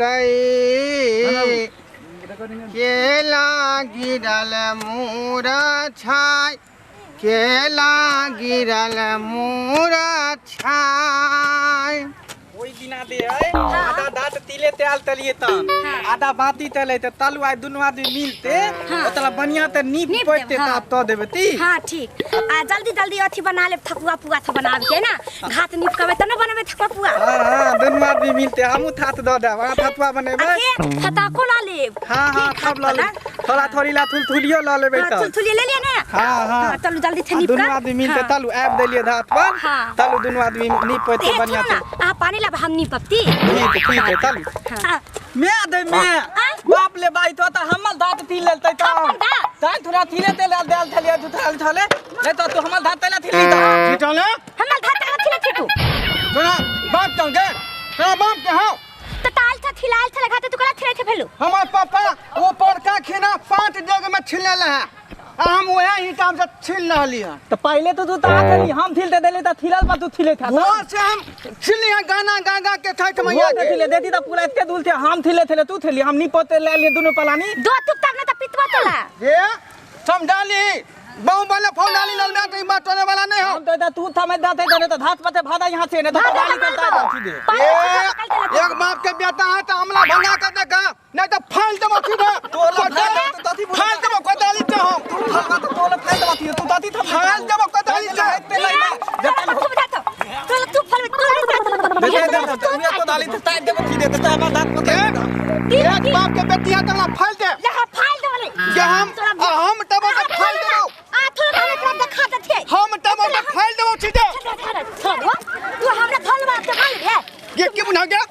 मकई केला गिरल मूरा छाय केला गिरल मूरा छाय ओई दिना दे आधा दात तिले तेल तलिए तन आधा बाती तले त तलु आइ दुनु आदमी मिलते ओतला बढ़िया त नीप पड़ते ताप त देबे ती। हां ठीक आ जल्दी जल्दी अथी बना ले ठकुआ पुआ थ बनावे के ना घात नीप कबे त न बनबे ठकुआ पुआ। हां दुनु आदमी मिलते हमु थात द दे वहां ठकुआ बनेबे खता को ला ले। हां हां सब ला ले थोड़ा थोड़ी ला थुलियो ला लेबे त थुलियो ले लिया ना। हां हां चलो जल्दी थे नीप दुनु आदमी मिलते तलु ऐब देलिए धात पर तलु दुनु आदमी नीप पड़ते बढ़िया से आ पानी ला हम नीप पत्ती ठीक है तलु मैं दे मैं बाप ले बाई तो हमल दात पी लेते त ताई थोड़ा थीले तेल देल थले दुथाल थले ले तो तू हमल दात तेल थीली त चले हमल धात थीले छिटू तोरा बाप तंगे तोरा बाप के हो त ताल था थिलाल था लगाते तू कला थिले थे फेलू हमार पापा वो पड़का खेना 5 जग में छिलले है हम वहे ही काम से छिल रहली है तो पहले तो तू ता थली हम थिल दे देले त थिलल पर तू थिले था वो से हम छिली है गाना गा गा के ठाठ मैया के थिले देती त पूरा इतने दूर थे हम थिले थले तू थिली हम नी पोते ले लिए दोनों पलानी दो तुक तक न त पितवा तला ये हम डाली बहु वाले फोन डाली लल में कहीं बात होने वाला नहीं हो हम तो तू थमे दाते देने तो धात पते भादा यहां से ने तो डाली करता है सीधे एक बाप के बेटा है तो हमला भगा कर देखा नहीं तो फाल दे मत सीधे तो तती फाल दे को डाली तो हम तो लो फाल दे तू तती थम फाल दे को डाली तो इतने नहीं तू बता तो तू फल में तू दे तू तो डाली तो ताई दे सीधे तो हमारा दात पते एक बाप के बेटी है तो हमला फाल दे यहां फाल दे वाले ये हम तब फाल दे आ थोड़ा थोड़ा दिखा दे थे हम तब फाल दे सीधे छोड़ो तू हमरा फल बात के माल है ये क्या बुझा गया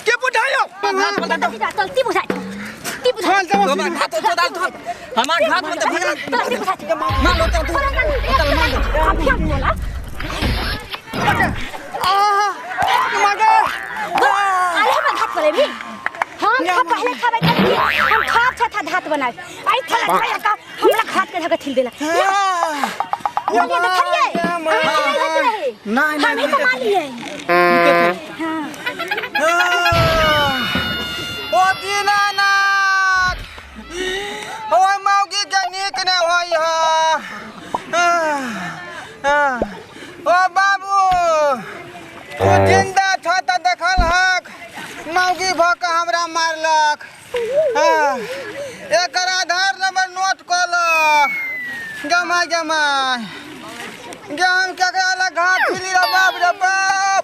क्या बुझायो चल ती बुझा ती बुझा फाल दे तो घात तो डाल तो हमार घात में तो भगा मार लो तो हम क्या बोला मगे अरे हम घात करे भी हम खा पहले खावे हम खा था धात बनाए आई थला खाया का हमरा घात के धके थिल देला ये तो खलिए नहीं नहीं तो मान लिए ओ दीनानाथ ओ मौगी के नीक ने होई हा ओ बाबू तू जिंदा छ त देखल हक मौगी भ के हमरा मारलक एकर आधार नंबर नोट क ल जमा जमा ज्ञान के घाट फिरी रे बाप